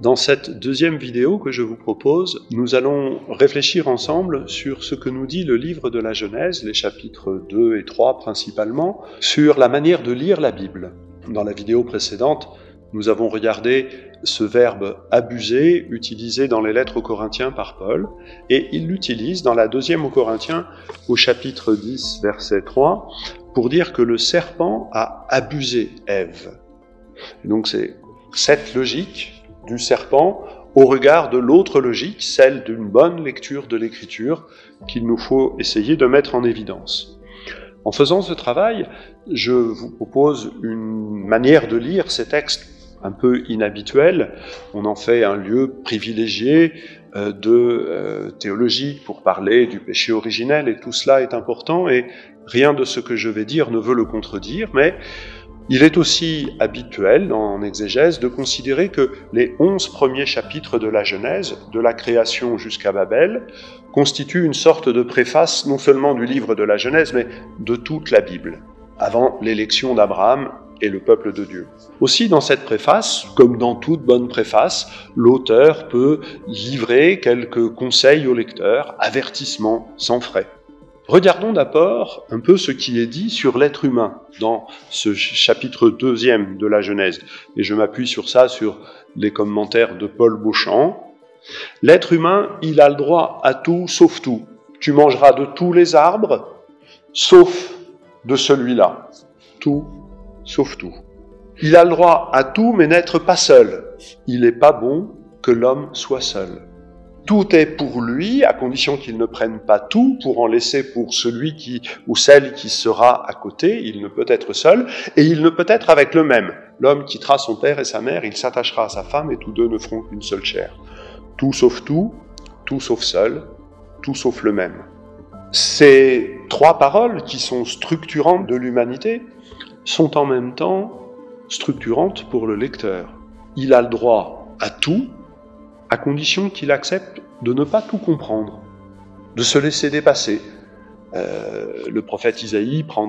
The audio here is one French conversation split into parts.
Dans cette deuxième vidéo que je vous propose, nous allons réfléchir ensemble sur ce que nous dit le livre de la Genèse, les chapitres 2 et 3 principalement, sur la manière de lire la Bible. Dans la vidéo précédente, nous avons regardé ce verbe « abuser » utilisé dans les lettres aux Corinthiens par Paul, et il l'utilise dans la deuxième aux Corinthiens, au chapitre 10, verset 3, pour dire que le serpent a abusé Ève. Et donc c'est cette logique du serpent au regard de l'autre logique, celle d'une bonne lecture de l'Écriture, qu'il nous faut essayer de mettre en évidence. En faisant ce travail, je vous propose une manière de lire ces textes un peu inhabituelle. On en fait un lieu privilégié de théologie pour parler du péché originel, et tout cela est important, et rien de ce que je vais dire ne veut le contredire, mais il est aussi habituel, en exégèse, de considérer que les 11 premiers chapitres de la Genèse, de la création jusqu'à Babel, constituent une sorte de préface non seulement du livre de la Genèse, mais de toute la Bible, avant l'élection d'Abraham et le peuple de Dieu. Aussi, dans cette préface, comme dans toute bonne préface, l'auteur peut livrer quelques conseils au lecteur, avertissements sans frais. Regardons d'abord un peu ce qui est dit sur l'être humain dans ce chapitre 2e de la Genèse. Et je m'appuie sur ça, sur les commentaires de Paul Beauchamp. L'être humain, il a le droit à tout sauf tout. Tu mangeras de tous les arbres, sauf de celui-là. Tout, sauf tout. Il a le droit à tout, mais n'être pas seul. Il n'est pas bon que l'homme soit seul. Tout est pour lui, à condition qu'il ne prenne pas tout pour en laisser pour celui ou celle qui sera à côté. Il ne peut être seul, et il ne peut être avec le même. L'homme quittera son père et sa mère, il s'attachera à sa femme, et tous deux ne feront qu'une seule chair. Tout sauf seul, tout sauf le même. Ces trois paroles, qui sont structurantes de l'humanité, sont en même temps structurantes pour le lecteur. Il a le droit à tout, à condition qu'il accepte de ne pas tout comprendre, de se laisser dépasser. Le prophète Isaïe prend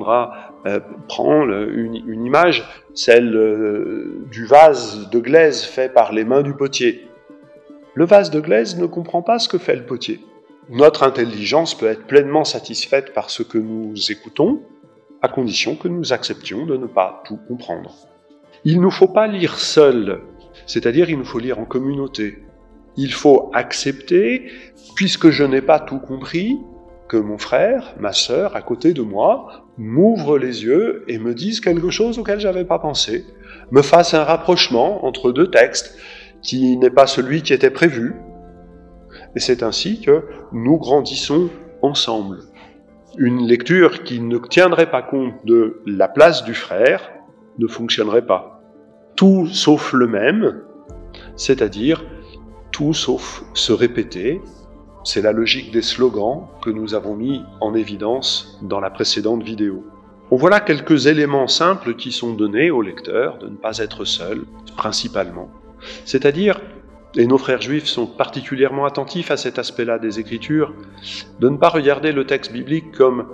une image, celle du vase de glaise fait par les mains du potier. Le vase de glaise ne comprend pas ce que fait le potier. Notre intelligence peut être pleinement satisfaite par ce que nous écoutons, à condition que nous acceptions de ne pas tout comprendre. Il ne nous faut pas lire seul, c'est-à-dire il nous faut lire en communauté. Il faut accepter, puisque je n'ai pas tout compris, que mon frère, ma sœur, à côté de moi, m'ouvre les yeux et me dise quelque chose auquel je n'avais pas pensé, me fasse un rapprochement entre deux textes qui n'est pas celui qui était prévu. Et c'est ainsi que nous grandissons ensemble. Une lecture qui ne tiendrait pas compte de la place du frère ne fonctionnerait pas. Tout sauf le même, c'est-à-dire tout sauf se répéter, c'est la logique des slogans que nous avons mis en évidence dans la précédente vidéo. On voit là quelques éléments simples qui sont donnés au lecteur de ne pas être seul, principalement. C'est-à-dire, et nos frères juifs sont particulièrement attentifs à cet aspect-là des Écritures, de ne pas regarder le texte biblique comme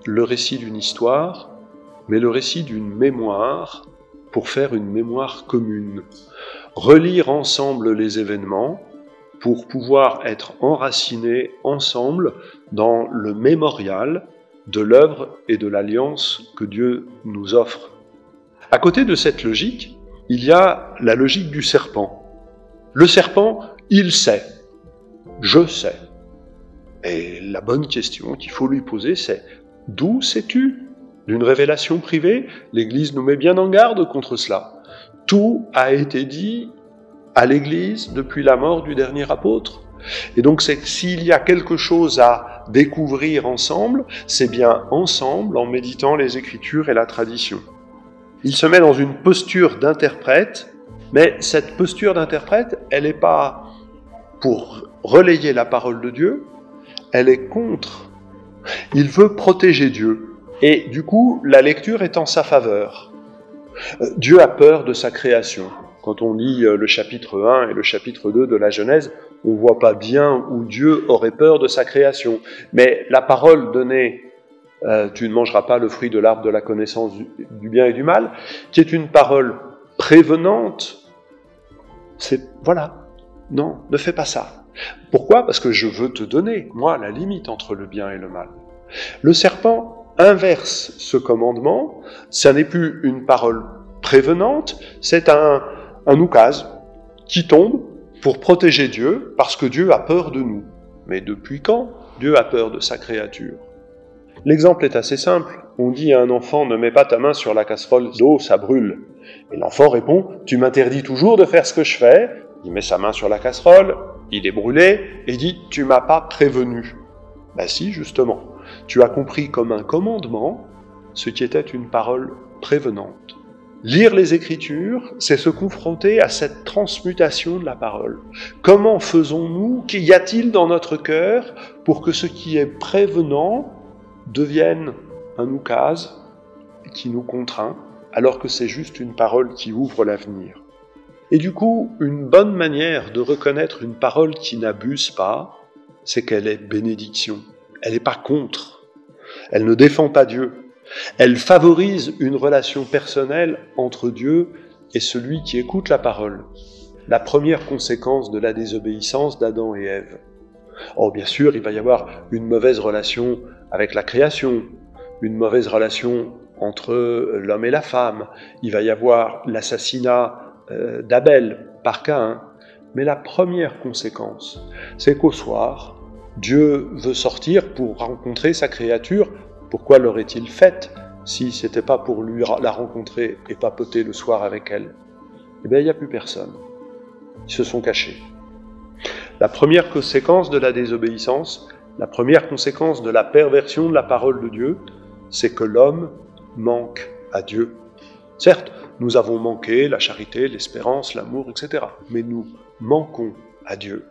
le récit d'une histoire, mais le récit d'une mémoire pour faire une mémoire commune. Relire ensemble les événements pour pouvoir être enracinés ensemble dans le mémorial de l'œuvre et de l'alliance que Dieu nous offre. À côté de cette logique, il y a la logique du serpent. Le serpent, il sait. Je sais. Et la bonne question qu'il faut lui poser, c'est « D'où sais-tu » ? D'une révélation privée, l'Église nous met bien en garde contre cela. Tout a été dit à l'Église depuis la mort du dernier apôtre. Et donc, s'il y a quelque chose à découvrir ensemble, c'est bien ensemble, en méditant les Écritures et la tradition. Il se met dans une posture d'interprète, mais cette posture d'interprète, elle n'est pas pour relayer la parole de Dieu, elle est contre. Il veut protéger Dieu. Et du coup, la lecture est en sa faveur. Dieu a peur de sa création. Quand on lit le chapitre 1 et le chapitre 2 de la Genèse, on ne voit pas bien où Dieu aurait peur de sa création. Mais la parole donnée, tu ne mangeras pas le fruit de l'arbre de la connaissance du bien et du mal, qui est une parole prévenante, voilà, Non, ne fais pas ça. Pourquoi? Parce que je veux te donner, moi, la limite entre le bien et le mal. Le serpent inverse ce commandement, ça n'est plus une parole prévenante, c'est un oukase qui tombe pour protéger Dieu, parce que Dieu a peur de nous. Mais depuis quand Dieu a peur de sa créature? L'exemple est assez simple. On dit à un enfant « Ne mets pas ta main sur la casserole d'eau, ça brûle ». Et l'enfant répond « Tu m'interdis toujours de faire ce que je fais ». Il met sa main sur la casserole, il est brûlé, et dit « Tu m'as pas prévenu ». Ben si, justement. Tu as compris comme un commandement ce qui était une parole prévenante. Lire les Écritures, c'est se confronter à cette transmutation de la parole. Comment faisons-nous, qu'y a-t-il dans notre cœur pour que ce qui est prévenant devienne un oukase qui nous contraint, alors que c'est juste une parole qui ouvre l'avenir. Et du coup, une bonne manière de reconnaître une parole qui n'abuse pas, c'est qu'elle est bénédiction. Elle n'est pas contre. Elle ne défend pas Dieu. Elle favorise une relation personnelle entre Dieu et celui qui écoute la parole. La première conséquence de la désobéissance d'Adam et Ève. Or, bien sûr, il va y avoir une mauvaise relation avec la création, une mauvaise relation entre l'homme et la femme, il va y avoir l'assassinat d'Abel par Caïn. Mais la première conséquence, c'est qu'au soir, Dieu veut sortir pour rencontrer sa créature. Pourquoi l'aurait-il faite si ce n'était pas pour lui la rencontrer et papoter le soir avec elle? Eh bien, il n'y a plus personne. Ils se sont cachés. La première conséquence de la désobéissance, la première conséquence de la perversion de la parole de Dieu, c'est que l'homme manque à Dieu. Certes, nous avons manqué la charité, l'espérance, l'amour, etc. Mais nous manquons à Dieu.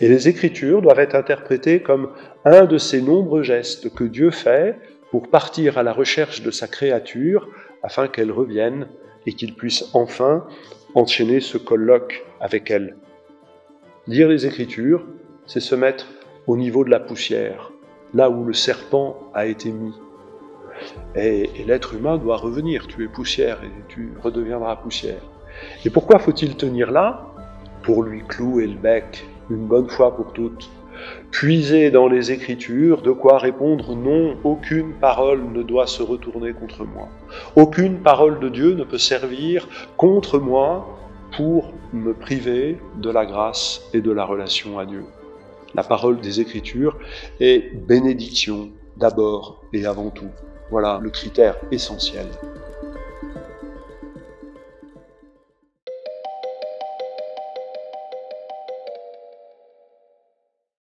Et les Écritures doivent être interprétées comme un de ces nombreux gestes que Dieu fait pour partir à la recherche de sa créature afin qu'elle revienne et qu'il puisse enfin enchaîner ce colloque avec elle. Lire les Écritures, c'est se mettre au niveau de la poussière, là où le serpent a été mis. Et l'être humain doit revenir, tu es poussière et tu redeviendras poussière. Et pourquoi faut-il tenir là? Pour lui clouer le bec, une bonne fois pour toutes. Puiser dans les Écritures de quoi répondre non, aucune parole ne doit se retourner contre moi. Aucune parole de Dieu ne peut servir contre moi pour me priver de la grâce et de la relation à Dieu. La parole des Écritures est bénédiction d'abord et avant tout. Voilà le critère essentiel.